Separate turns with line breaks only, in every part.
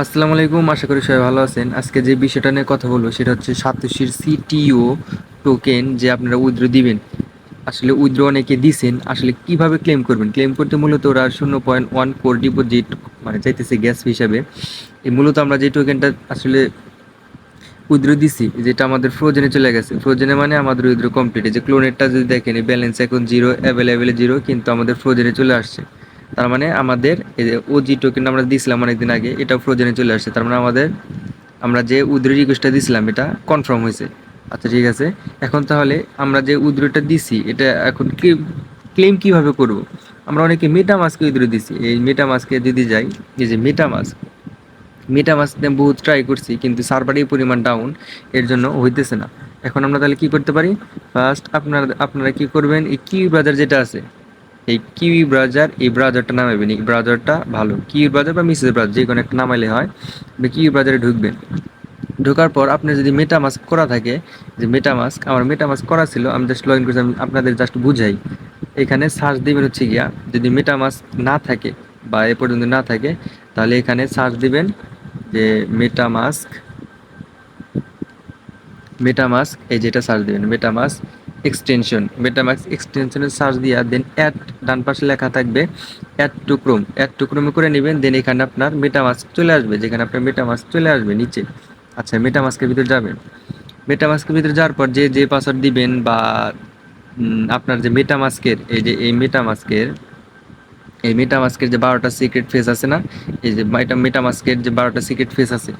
আসসালামু আলাইকুম, আশা করি সবাই ভালো আছেন। আজকে যে বিষয়টা নিয়ে কথা বলবো সেটা হচ্ছে সাতোশির সিটিও টোকেন যে আপনারা উইথড্র দিবেন। আসলে উইথড্র অনেকে দিছেন, আসলে কিভাবে ক্লেম করবেন? ক্লেম করতে মূলত ওরা 0.1 কোর ডিপোজিট মানে চাইতেছে গ্যাস হিসাবে। এই মূলত আমরা যে টোকেনটা আসলে উইথড্র দিছি, যেটা আমাদের ফ্রোজেনে চলে গেছে। ফ্রোজেনে মানে আমাদের উইথড্র কমপ্লিট। এই যে ক্লোনেরটা যদি দেখেন, এই ব্যালেন্স এখন জিরো, অ্যাভেলেবেল জিরো, কিন্তু আমাদের ফ্রোজেনে চলে আসছে। তার মানে আমাদের এই যে ওজি টোকেন আমরা দিয়েছিলাম অনেকদিন আগে, এটাও ফ্রোজেনে চলে আসছে। তার মানে আমাদের আমরা যে উইথড্র রিকোয়েস্টটা দিছিলাম এটা কনফার্ম হয়েছে। আচ্ছা, ঠিক আছে। এখন তাহলে আমরা যে উইথড্রটা দিছি এটা এখন ক্লেম কিভাবে করব? আমরা অনেকে মেটামাস্কে উইথড্র দিছি। এই মেটামাস্কে যদি যাই, এই যে মেটামাস্ক দিয়ে বহুত ট্রাই করছি, কিন্তু সার্ভারের পরিমাণ ডাউন, এর জন্য হইতেছে না। এখন আমরা তাহলে কি করতে পারি? ফার্স্ট আপনারা কি করবেন, এই কিউই ব্রাউজার যেটা আছে, এই কিউই ব্রাউজার, এই ব্রাউজারটা নামাবেন। এই ব্রাউজারটা ভালো, কিউই ব্রাউজার বা মিসেস ব্রাউজার যে কোনো একটা নামাইলে হয়। আপনি কিউই ব্রাউজারে ঢুকবেন। ঢোকার পর আপনার যদি মেটামাস্ক করা থাকে, যে মেটামাস্ক আমার মেটামাস্ক করা ছিল, আমি জাস্ট লগ ইন করছি, আমি আপনাদের জাস্ট বুঝাই। এখানে সার্চ দিবেন হচ্ছে গিয়া, যদি মেটামাস্ক না থাকে বা এ পর্যন্ত না থাকে, তাহলে এখানে সার্চ দিবেন যে মেটামাস্ক। মেটামাস্ক এই যেটা সার্চ দিবেন, মেটামাস্ক এক্সটেনশনের সার্চ দিয়া দেন অ্যাড, ডান পাশে লেখা থাকবে অ্যাড টু ক্রোমে করে নেবেন। দেন এখানে আপনার মেটামাস্ক চলে আসবে, যেখানে আপনার মেটামাস্ক চলে আসবে নিচে। আচ্ছা, মেটামাস্কের ভিতরে যাবেন। মেটামাস্কের ভিতরে যাওয়ার পর যে যে পাসওয়ার্ড দিবেন বা আপনার যে মেটামাস্কের এই মেটামাস্কের যে 12টা সিক্রেট ফেস আছে না, এই যে মেটামাস্কের যে 12টা সিক্রেট ফেস আছে,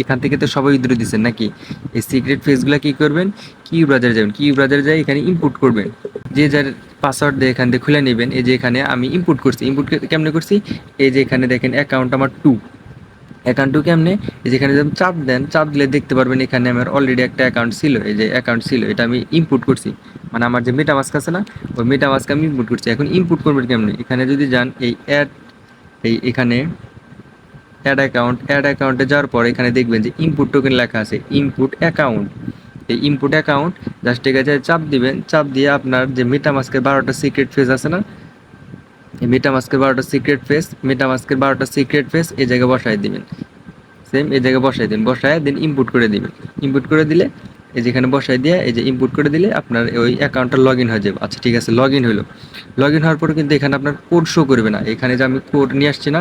এখান থেকে তো সবাই উইথড্র দিচ্ছেন নাকি? এই সিক্রেট ফেসগুলো কি করবেন? কিউ ব্রাউজারে যাবেন, কিউ ব্রাউজারে যাই এখানে ইনপুট করবেন। যে যার পাসওয়ার্ড দিয়ে এখান থেকে খুলে নেবেন। এই যে এখানে আমি ইনপুট করছি, ইনপুট কেমনে করছি? এই যে এখানে দেখেন অ্যাকাউন্ট আমার 2, অ্যাকাউন্ট কেমনে, এই যেখানে যদি চাপ দেন, চাপ দিলে দেখতে পারবেন এখানে আমার অলরেডি একটা অ্যাকাউন্ট ছিল। এই যে অ্যাকাউন্ট ছিল, এটা আমি ইনপুট করছি। মানে আমার যে মেটামাস্ক আছে না, ওই মেটামাস্ক আমি ইনপুট করছি। এখন ইনপুট করবেন কেমনে? এখানে যদি যান, এই অ্যাড, এখানে অ্যাড অ্যাকাউন্টে যাওয়ার পর এখানে দেখবেন যে ইনপুট টোকেন লেখা আছে, ইনপুট অ্যাকাউন্ট। এই ইনপুট অ্যাকাউন্ট জাস্ট ঠিক আছে, চাপ দিবেন। চাপ দিয়ে আপনার যে মেটামাস্কের 12টা সিক্রেট ফেস আছে না, এই মেটামাস্কের 12টা সিক্রেট ফেস এই জায়গায় বসায় দিবেন। সেম এই জায়গায় বসাই দিন, বসায় দেন ইনপুট করে দিবেন। ইনপুট করে দিলে এই যেখানে বসাই দিয়ে এই যে ইনপুট করে দিলে আপনার ওই অ্যাকাউন্টটা লগ ইন হয়ে যাবে। আচ্ছা, ঠিক আছে, লগ ইন হলো। লগ ইন হওয়ার পরে কিন্তু এখানে আপনার কোড শো করবে না। এখানে যে আমি কোড নিয়ে আসছি না,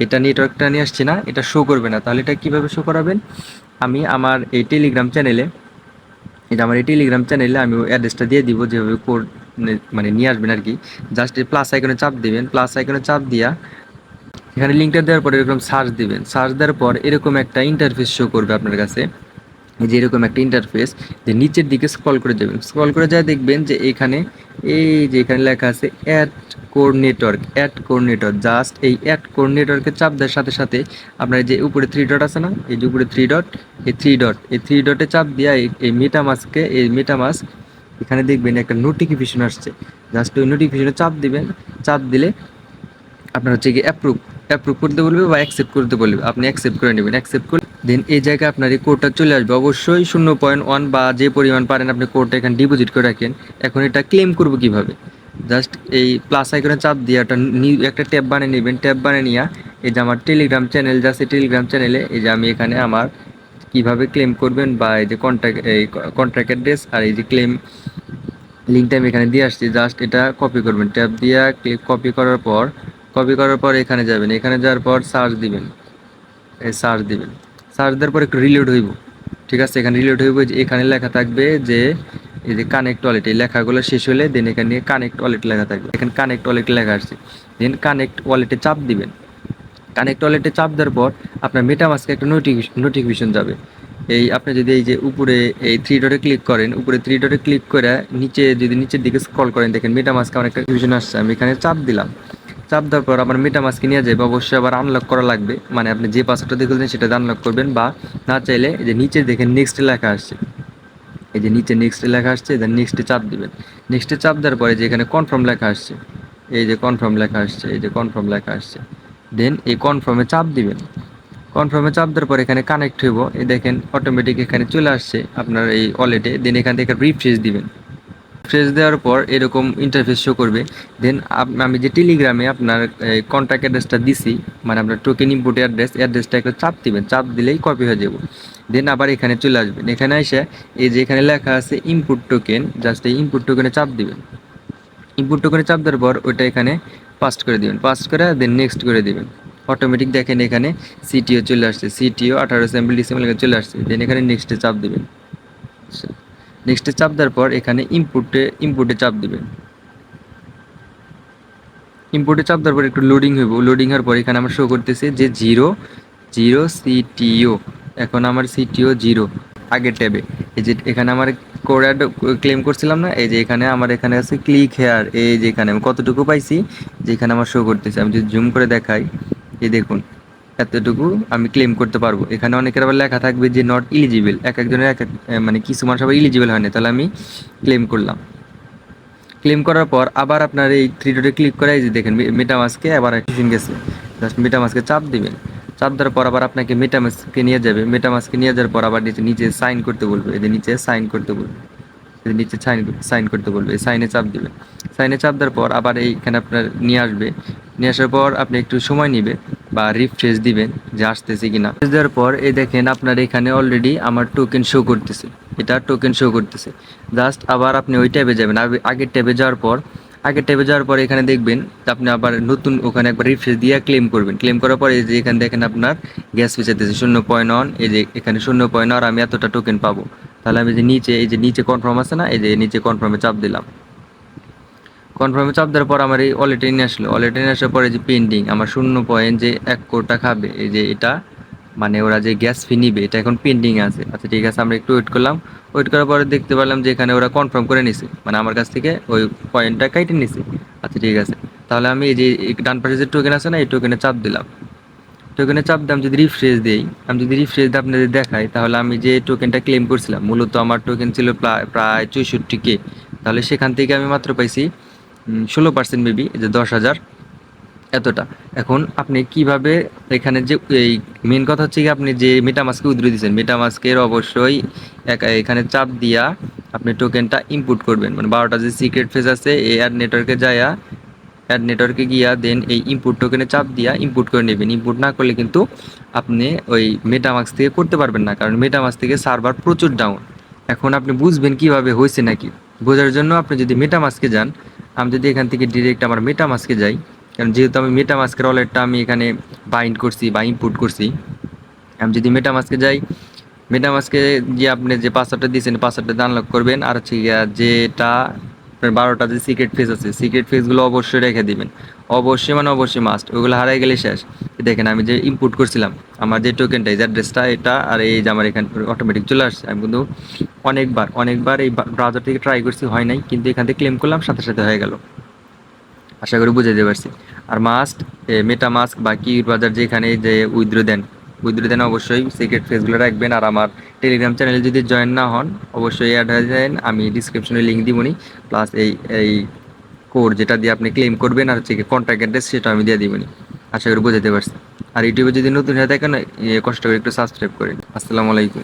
এটা নেটওয়ার্কটা নিয়ে আসছি না, এটা শো করবে না। তাহলে এটা কীভাবে শো করাবেন? আমি আমার এই টেলিগ্রাম চ্যানেলে, আমি ওই অ্যাড্রেসটা দিয়ে দিব, যেভাবে কোড মানে নিয়ে আসবেন আর কি। জাস্ট এই প্লাস আইকনে চাপ দিবেন, প্লাস আইকনে চাপ দিয়া এখানে লিঙ্কটা দেওয়ার পর এরকম সার্চ দিবেন। সার্চ দেওয়ার পর এরকম একটা ইন্টারফেস শো করবে আপনার কাছে, যে এরকম একটা ইন্টারফেস। যে নিচের দিকে স্ক্রল করে যাবেন, স্ক্রল করে যায় দেখবেন যে এখানে এই যে এখানে লেখা আছে অ্যাড কোর নেটওয়ার্ক। জাস্ট এই অ্যাড কোর নেটওয়ার্কে চাপ দেওয়ার সাথে সাথে আপনার যে উপরে থ্রি ডট আছে না, এই যে উপরে থ্রি ডটে চাপ দিয়া এই মেটামাস্ক এখানে দেখবেন একটা নোটিফিকেশন আসছে। জাস্ট ওই নোটিফিকেশনে চাপ দিবেন। চাপ দিলে আপনার হচ্ছে কি অ্যাপ্রুভ করতে বলবে বা অ্যাকসেপ্ট করতে বলবে, আপনি অ্যাকসেপ্ট করে নেবেন। অ্যাকসেপ্ট করে দেন এই জায়গায় আপনার এই কোডটা চলে আসবে। অবশ্যই 0.1 বা যে পরিমাণ পারেন আপনি কোডটা এখানে ডিপোজিট করে রাখেন। এখন এটা ক্লেম করবো কিভাবে? জাস্ট এই প্লাস আইকনে চাপ দিয়ে একটা ট্যাব বানিয়ে নেবেন। ট্যাব বানিয়ে নিয়ে এই যে আমার টেলিগ্রাম চ্যানেল যে আছে, টেলিগ্রাম চ্যানেলে এই যে আমি এখানে আমার কিভাবে ক্লেম করবেন বা এই যে কন্ট্রাক্ট অ্যাড্রেস আর এই যে ক্লেম লিঙ্কটা আমি এখানে দিয়ে আসছি। জাস্ট এটা কপি করবেন, ট্যাব দিয়ে কপি করার পর এখানে যাবেন। এখানে যাওয়ার পর সার্চ দেওয়ার পর একটু রিলোড হইব। ঠিক আছে, এখানে রিলোড হইব। যে এখানে লেখা থাকবে যে এই যে কানেক্ট ওয়ালেট, এই লেখাগুলো শেষ হলে দেন এখানে কানেক্ট ওয়ালেট লেখা থাকবে। এখানে কানেক্ট ওয়ালেট লেখা আসছে। দেন কানেক্ট ওয়ালেটে চাপ দিবেন। কানেক্ট ওয়ালেটে চাপ দেওয়ার পর আপনার মেটামাস্কে একটা নোটিফিকেশন যাবে। এই আপনি যদি এই যে উপরে এই থ্রি ডটে ক্লিক করেন, উপরে থ্রি ডটে ক্লিক করে নিচের দিকে স্ক্রল করেন, দেখেন মেটামাস্কে আমার একটা নোটিফিকেশন আসছে। আমি এখানে চাপ দিলাম। চাপ দেওয়ার পর আমার মেটামাস্কে নিয়ে যাবে। অবশ্যই আবার আনলক করা লাগবে, মানে আপনি যে পাসওয়ার্ডটা দিয়ে খুলছেন সেটা আনলক করবেন, বা না চাইলে এই যে নিচে দেখেন নেক্সট লেখা আসছে, এই যে নিচে নেক্সট লেখা আসছে, দেন নেক্সটে চাপ দিবেন। নেক্সটে চাপ দেওয়ার পরে যে এখানে কনফার্ম লেখা আসছে, দেন এই কনফার্মে চাপ দিবেন। কনফার্মে চাপ দেওয়ার পর এখানে কানেক্ট হইব। এই দেখেন অটোমেটিক এখানে চলে আসছে আপনার এই ওয়ালেটে। দেন এখান থেকে রিফ্রেশ দিবেন। রিফ্রেশ দেওয়ার পর এরকম ইন্টারফেস শো করবে। দেন আমি যে টেলিগ্রামে আপনার কন্ট্যাক্ট অ্যাড্রেসটা দিছি, মানে আপনার টোকেন ইনপুট অ্যাড্রেসটা একটু চাপ দিবেন, চাপ দিলেই কপি হয়ে যাব। দেন আবার এখানে চলে আসবেন, এখানে এসে এই যে এখানে লেখা আছে ইনপুট টোকেন, জাস্ট এই ইনপুট টোকেনে চাপ দিবেন। ইনপুট টোকেনে চাপ দেওয়ার পর ওইটা এখানে পাস্ট করে দিবেন, পাস্ট করে দেন নেক্সট করে দিবেন। অটোমেটিক দেখেন এখানে সিটিও চলে আসছে, সিটিও 18 স্যাম্পল ডিসেম্বল চলে আসছে। দেন এখানে নেক্সটে চাপ দিবেন। নেক্সটে চাপ দেওয়ার পর এখানে ইনপুটে চাপ দিবেন। ইনপুটে চাপ দেওয়ার পর একটু লোডিং হইব, লোডিং হওয়ার পর এখানে আমার শো করতেছে যে 0 সিটিও। এখন আমার সিটিও 0 আগের ট্যাবে। এই যে এখানে আমার কোড ক্লেম করছিলাম না, এই যে এখানে আমার এখানে আছে ক্লিক হেয়ার, এই যে এখানে আমি কতটুকু পাইছি যেখানে আমার শো করতেছে। আমি যদি জুম করে দেখাই, এই দেখুন এতটুকু আমি ক্লেম করতে পারবো। এখানে অনেকের আবার লেখা থাকবে যে নট ইলিজিবল, এক একজনের এক এক মানে কিছু মানুষ আবার ইলিজিবল হয় না, তাহলে আমি ক্লেম করলাম। ক্লেম করার পর আবার আপনার এই থ্রি ডটে ক্লিক করে এই যে দেখেন মেটামাস্কে আবার টিফিন গেছে, জাস্ট মেটামাস্কে চাপ দিবেন। চাপ দেওয়ার পর আবার আপনাকে মেটামাস্কে নিয়ে যাবে, মেটামাস্কে নিয়ে যাওয়ার পর আবার নিচে সাইন করতে বলবে, এই যে নিচে সাইন করতে বলবে, এই যে নিচে সাইন করতে বলবে, সাইনে চাপ দিবেন। সাইনে চাপ দেওয়ার পর আবার এইখানে আপনার নিয়ে আসবে, নিয়ে আসার পর আপনি একটু সময় নেবে বা রিফ্রেশ দিবেন যে আসতেছে কিনা। দেওয়ার পর এই দেখেন আপনার এখানে অলরেডি আমার টোকেন শো করতেছে, এটা টোকেন শো করতেছে। জাস্ট আবার আপনি ওই ট্যাবে যাবেন, আগের ট্যাবে যাওয়ার পর এখানে দেখবেন আপনি আবার নতুন ওখানে একবার রিফ্রেশ দিয়ে ক্লেম করবেন। ক্লেম করার পর এই যে এখানে দেখেন আপনার গ্যাস ফি চাইতেছে 0.1, এই যে এখানে 0.1 আর আমি এতটা টোকেন পাবো। তাহলে আমি যে নিচে এই যে নিচে কনফার্ম আছে না, এই যে নিচে কনফার্মে চাপ দিলাম। কনফার্মে চাপ দেওয়ার পর আমার এই ওয়ালেটে নিয়ে আসলো, ওয়ালেটে নিয়ে আসার পরে যে পেন্ডিং আমার 0 যে 1 কোটা খাবে, এই যে এটা মানে ওরা যে গ্যাস ফি নিবে এটা এখন পেন্ডিং আছে। আচ্ছা ঠিক আছে, আমরা একটু ওয়েট করলাম। ওয়েট করার পরে দেখতে পেলাম যে এখানে ওরা কনফার্ম করে নিছে, মানে আমার কাছ থেকে ওই পয়েন্টটা কাইটে নিছে। আচ্ছা ঠিক আছে, তাহলে আমি এই যে ডান পাশে যে টোকেন আছে না, এই টোকেনে চাপ দিলাম। টোকেনে চাপ দিয়ে আমি যদি রিফ্রেশ দিই, দিয়ে আপনাদের দেখাই, তাহলে আমি যে টোকেনটা ক্লেম করছিলাম মূলত আমার টোকেন ছিল প্রায় 64K। তাহলে সেখান থেকে আমি মাত্র পাইছি 16% মেবি, যে 10,000 এতটা। এখন আপনি কিভাবে এখানে যে এই মেন কথা হচ্ছে কি, আপনি যে মেটামাস্কে উইথড্র দিয়েছেন, মেটামাস্কের অবশ্যই এখানে চাপ দিয়া আপনি টোকেনটা ইনপুট করবেন। মানে 12টা যে সিক্রেট ফেজ আছে, এই অ্যাড নেটওয়ার্কে গিয়া দেন এই ইনপুট টোকেনে চাপ দিয়া ইনপুট করে নেবেন। ইনপুট না করলে কিন্তু আপনি ওই মেটামাস্ক থেকে করতে পারবেন না, কারণ মেটামাস্ক থেকে সার্ভার প্রচুর ডাউন। এখন আপনি বুঝবেন কিভাবে হয়েছে নাকি, বোঝার জন্য আপনি যদি মেটামাস্কে যান, আমি যদি এখান থেকে ডিরেক্ট আমার মেটামাস্কে যাই, কারণ যেহেতু আমি মেটামাস্কের ওয়ালেটটা আমি এখানে বাইন্ড করছি বা ইনপুট করছি, আমি যদি মেটামাস্কে যাই, মেটামাস্কে যে আপনি যে পাসওয়ার্ডটা দিয়েছেন পাসওয়ার্ডটা আনলক করবেন। আর হচ্ছে গিয়া যেটা আপনার 12টা যে সিক্রেট ফেজ আছে, সিক্রেট ফেজগুলো অবশ্যই রেখে দিবেন, অবশ্যই মানে অবশ্যই মাস্ট, ওইগুলো হারাই গেলে শেষ। দেখেন আমি যে ইনপুট করছিলাম আমার যে টোকেনটা, এই যে অ্যাড্রেসটা এটা, আর এই যে আমার এখানে অটোমেটিক চলে আসছে। আমি কিন্তু অনেকবার এই ব্রাউজার থেকে ট্রাই করছি, হয় নাই, কিন্তু এখান থেকে ক্লেম করলাম, সাথে সাথে হয়ে গেল। আশা করি বুঝাতে পারছি। আর মাস্ট মেটামাস্ক বা কি বাজার যেখানে যে উইথড্র দেন অবশ্যই সিক্রেট ফেজগুলো রাখবেন। আর আমার টেলিগ্রাম চ্যানেলে যদি জয়েন না হন অবশ্যই অ্যাড হয়ে যান, আমি ডিসক্রিপশনে লিঙ্ক দিবনি, প্লাস এই কোড যেটা দিয়ে আপনি ক্লেম করবেন আর হচ্ছে কন্ট্যাক্ট অ্যাড্রেস সেটা আমি দিয়ে দিবনি। আশা করি বুঝাতে পারছি। আর ইউটিউবে যদি নতুন হয়ে থাকেন কষ্ট করে একটু সাবস্ক্রাইব করেন। আসসালামু আলাইকুম।